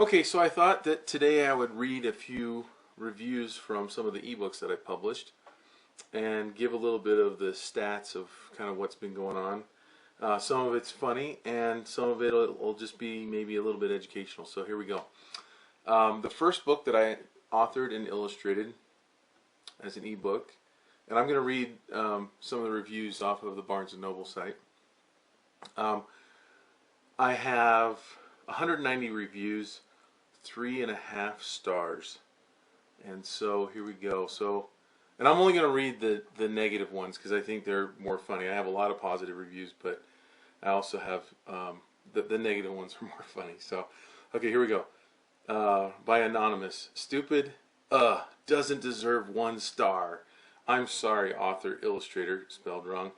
Okay, so I thought that today I would read a few reviews from some of the ebooks that I published and give a little bit of the stats of kind of what's been going on. Some of it's funny and some of it will just be maybe a little bit educational. So here we go. The first book that I authored and illustrated as an ebook, and I'm going to read some of the reviews off of the Barnes & Noble site. I have 190 reviews, 3.5 stars, and so here we go. And I'm only going to read the negative ones because I think they're more funny. I have a lot of positive reviews, but I also have the negative ones are more funny. So, okay, here we go. By Anonymous. Stupid, doesn't deserve 1 star. I'm sorry, author, illustrator, spelled wrong.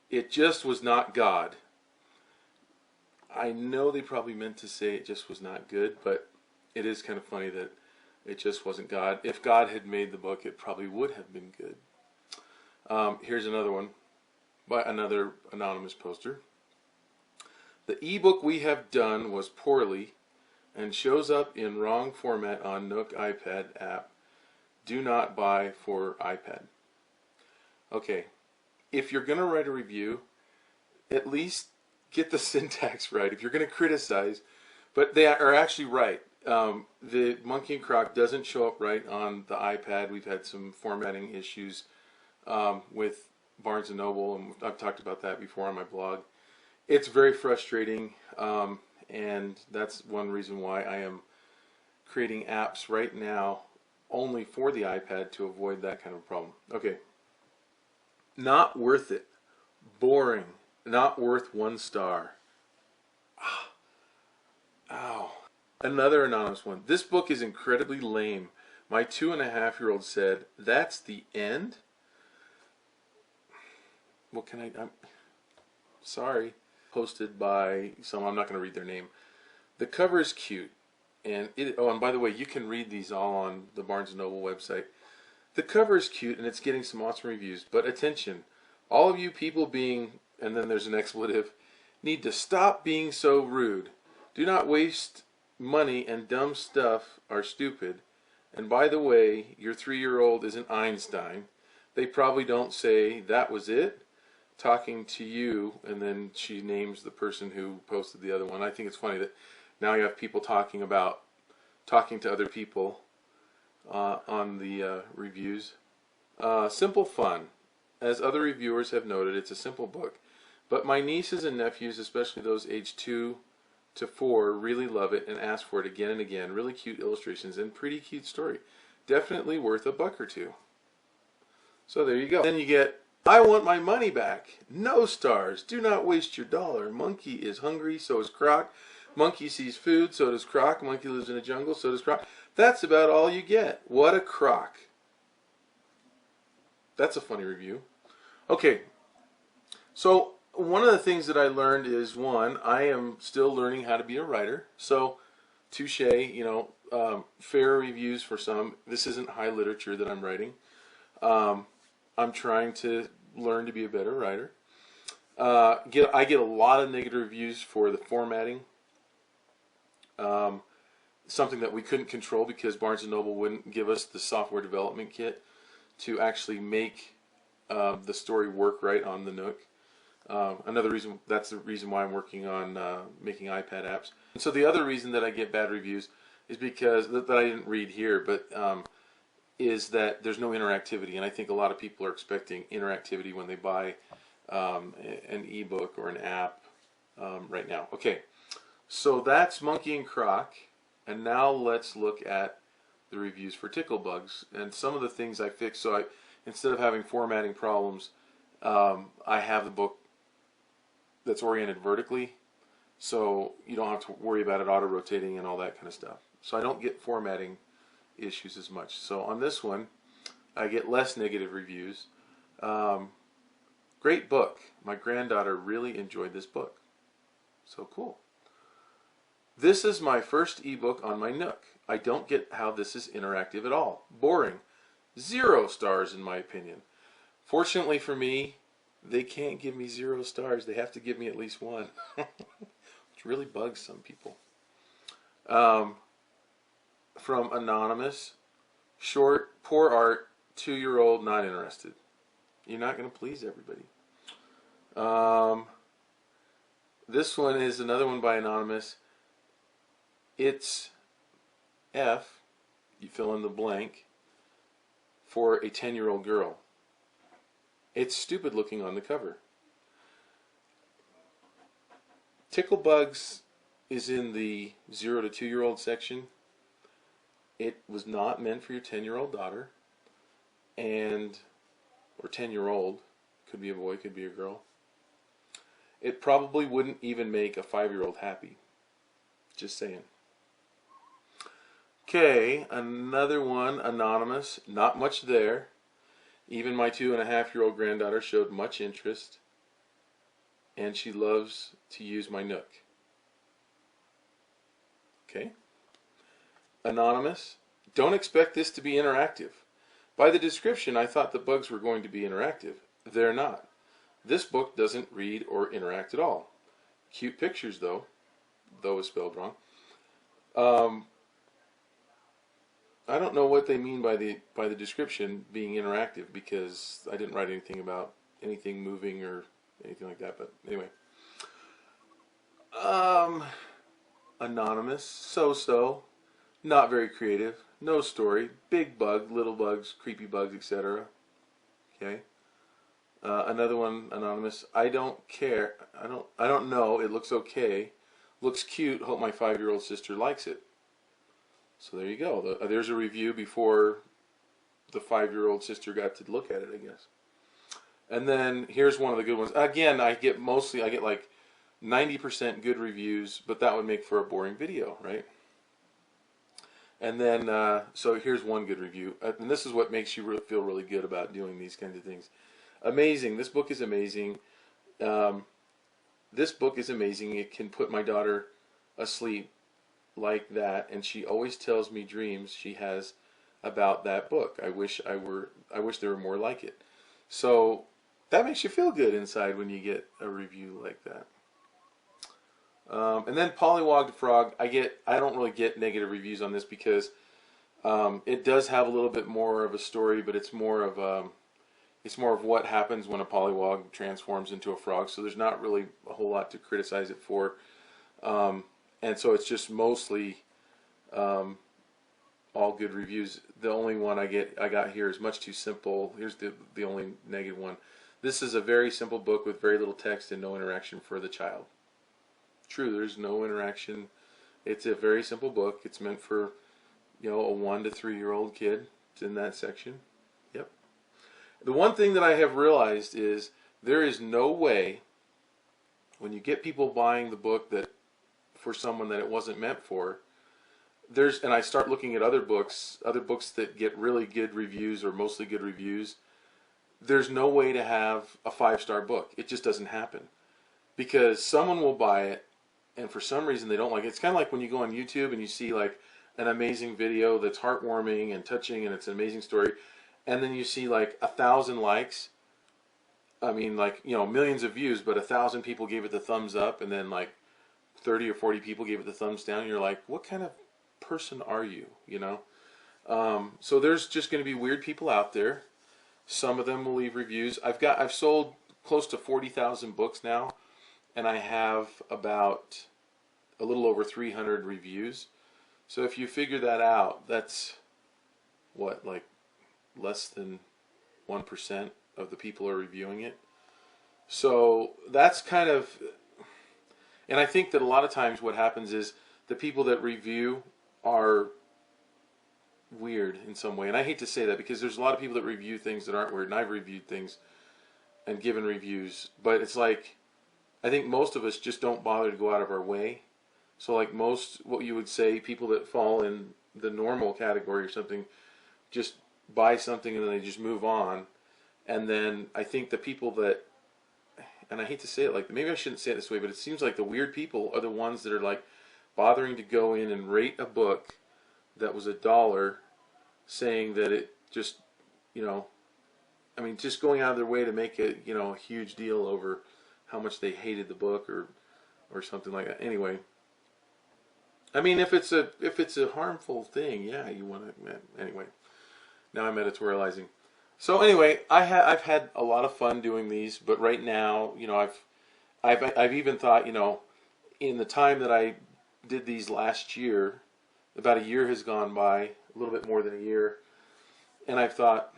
It just was not God. I know they probably meant to say it just was not good, but it is kind of funny that it just wasn't God. If God had made the book, it probably would have been good. Here's another one by another anonymous poster. The ebook we have done was poorly and shows up in wrong format on Nook iPad app. Do not buy for iPad. Okay, if you're going to write a review, at least get the syntax right. If you're going to criticize, but they are actually right. The Monkey and Croc doesn't show up right on the iPad. We've had some formatting issues with Barnes & Noble, and I've talked about that before on my blog. It's very frustrating, and that's one reason why I am creating apps right now only for the iPad to avoid that kind of problem. Okay. Not worth it. Boring. Not worth 1 star. Ow. Another anonymous one. This book is incredibly lame. My 2.5-year-old said, "That's the end?" What can I'm sorry. Posted by someone, I'm not going to read their name. The cover is cute. And and by the way, you can read these all on the Barnes & Noble website. The cover is cute and it's getting some awesome reviews. But attention, all of you people being, and then there's an expletive, need to stop being so rude. Do not waste money, and dumb stuff are stupid. And by the way, your 3-year-old isn't Einstein. They probably don't say, "That was it?" Talking to you, and then she names the person who posted the other one. I think it's funny that now you have people talking to other people on the reviews. Simple fun. As other reviewers have noted, it's a simple book. But my nieces and nephews, especially those aged 2 to 4, really love it and ask for it again and again. Really cute illustrations and pretty cute story. Definitely worth $1 or $2. So there you go. Then you get, I want my money back. No stars. Do not waste your dollar. Monkey is hungry, so is Croc. Monkey sees food, so does Croc. Monkey lives in a jungle, so does Croc. That's about all you get. What a crock. That's a funny review. Okay, so one of the things that I learned is, one, I am still learning how to be a writer. So, touche, fair reviews for some. This isn't high literature that I'm writing. I'm trying to learn to be a better writer. I get a lot of negative reviews for the formatting. Something that we couldn't control because Barnes & Noble wouldn't give us the software development kit to actually make the story work right on the Nook. Another reason, that's the reason why I'm working on making iPad apps. And so the other reason that I get bad reviews is because, that I didn't read here, but is that there's no interactivity. And I think a lot of people are expecting interactivity when they buy an ebook or an app right now. Okay, so that's Monkey and Croc. And now let's look at the reviews for Ticklebugs and some of the things I fixed. So instead of having formatting problems, I have the book that's oriented vertically, so you don't have to worry about it auto-rotating and all that kind of stuff. So I don't get formatting issues as much. So on this one, I get less negative reviews. Great book. My granddaughter really enjoyed this book. So cool. This is my first ebook on my Nook. I don't get how this is interactive at all. Boring. 0 stars in my opinion. Fortunately for me, they can't give me 0 stars. They have to give me at least 1. Which really bugs some people. from Anonymous. Short, poor art, 2-year-old, not interested. You're not going to please everybody. This one is another one by Anonymous. It's F, you fill in the blank, for a 10-year-old girl. It's stupid looking on the cover. Ticklebugs is in the 0 to 2-year-old section. It was not meant for your 10-year-old daughter, or 10-year-old. Could be a boy, could be a girl. It probably wouldn't even make a 5-year-old happy. Just saying. Okay, another one, Anonymous. Not much there. Even my 2.5-year-old granddaughter showed much interest, and she loves to use my Nook. Okay. Anonymous. Don't expect this to be interactive. By the description, I thought the bugs were going to be interactive. They're not. This book doesn't read or interact at all. Cute pictures, though is spelled wrong. I don't know what they mean by the description being interactive, because I didn't write anything about anything moving or anything like that. But anyway, Anonymous, so not very creative, no story, big bug, little bugs, creepy bugs, etc. Okay. Another one, Anonymous. I don't care. I don't know. It looks okay. Looks cute. Hope my 5-year-old sister likes it. So there you go. There's a review before the 5-year-old sister got to look at it, I guess. And then here's one of the good ones. Again, I get like 90% good reviews, but that would make for a boring video, right? And then, so here's one good review. And this is what makes you feel really good about doing these kinds of things. Amazing. This book is amazing. This book is amazing. It can put my daughter asleep like that, and she always tells me dreams she has about that book. I wish there were more like it. So that makes you feel good inside when you get a review like that. And then Pollywog the Frog, I don't really get negative reviews on this, because it does have a little bit more of a story, but it's more of what happens when a pollywog transforms into a frog. So there's not really a whole lot to criticize it for. And so it's just mostly all good reviews. The only one I got here is much too simple. Here's the only negative one. This is a very simple book with very little text and no interaction for the child. True, there's no interaction. It's a very simple book. It's meant for, a 1 to 3-year-old kid. It's in that section. Yep. The one thing that I have realized is there is no way, when you get people buying the book for someone that it wasn't meant for, and I start looking at other books that get really good reviews or mostly good reviews, there's no way to have a 5-star book. It just doesn't happen, because someone will buy it, and for some reason they don't like it. It's kind of like when you go on YouTube and you see like an amazing video that's heartwarming and touching and it's an amazing story, and then you see like 1,000 likes. I mean, like, millions of views, but 1,000 people gave it the thumbs up, and then like 30 or 40 people gave it the thumbs down. You're like, what kind of person are you? So there's just going to be weird people out there. Some of them will leave reviews. I've sold close to 40,000 books now, and I have about a little over 300 reviews. So if you figure that out, that's what, like less than 1% of the people are reviewing it. So that's kind of, and I think that a lot of times what happens is the people that review are weird in some way. And I hate to say that, because there's a lot of people that review things that aren't weird, and I've reviewed things and given reviews, but it's like, I think most of us just don't bother to go out of our way. So like most, what you would say, people that fall in the normal category or something, just buy something and then they just move on. And then I think the people that, and I hate to say it like, maybe I shouldn't say it this way, but it seems like the weird people are the ones that are like bothering to go in and rate a book that was $1, saying that it just, I mean, just going out of their way to make it, a huge deal over how much they hated the book or something like that. Anyway, I mean, if it's a harmful thing, yeah, you want to. Anyway, now I'm editorializing. So anyway, I've had a lot of fun doing these, but right now, I've even thought, in the time that I did these last year, about a year has gone by, a little bit more than a year, and I've thought,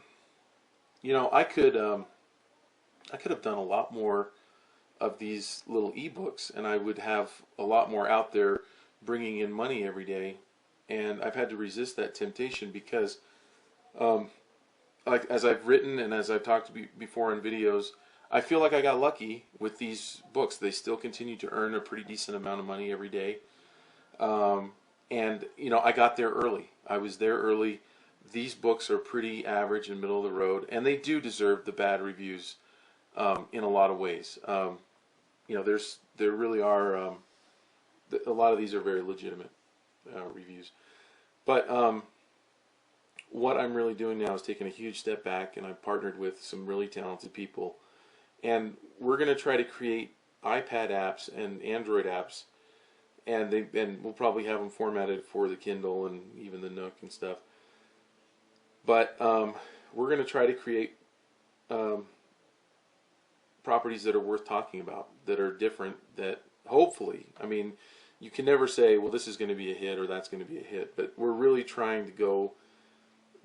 I could have done a lot more of these little ebooks, and I would have a lot more out there bringing in money every day. And I've had to resist that temptation because, um, like as I've written and as I've talked before in videos, I feel like I got lucky with these books. They still continue to earn a pretty decent amount of money every day. Um, and I got there early. I was there early. These books are pretty average and middle of the road, and they do deserve the bad reviews in a lot of ways. There really are a lot of these are very legitimate reviews. But what I'm really doing now is taking a huge step back, and I've partnered with some really talented people, and we're going to try to create iPad apps and Android apps, and we'll probably have them formatted for the Kindle and even the Nook and stuff. But we're going to try to create properties that are worth talking about, that are different, that hopefully, I mean, you can never say, well, this is going to be a hit or that's going to be a hit, but we're really trying to go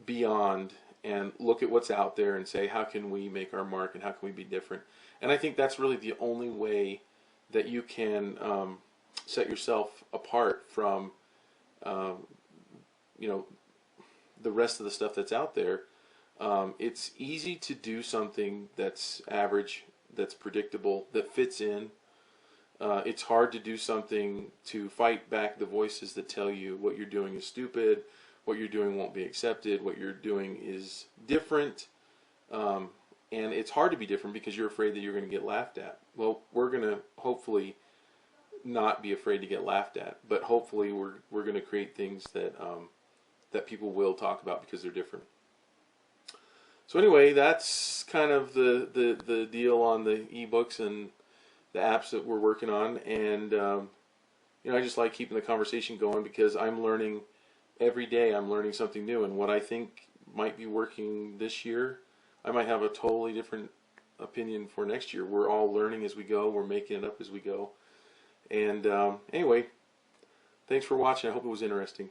beyond and look at what's out there and say, how can we make our mark and how can we be different? And I think that's really the only way that you can set yourself apart from, you know, the rest of the stuff that's out there. It's easy to do something that's average, that's predictable, that fits in. It's hard to do something to fight back the voices that tell you what you're doing is stupid, what you're doing won't be accepted, what you're doing is different. And it's hard to be different because you're afraid that you're going to get laughed at. Well, we're going to hopefully not be afraid to get laughed at, but hopefully we're going to create things that that people will talk about because they're different. So anyway, that's kind of the deal on the ebooks and the apps that we're working on, and I just like keeping the conversation going because I'm learning every day. I'm learning something new, and what I think might be working this year, I might have a totally different opinion for next year. We're all learning as we go. We're making it up as we go. And anyway, thanks for watching. I hope it was interesting.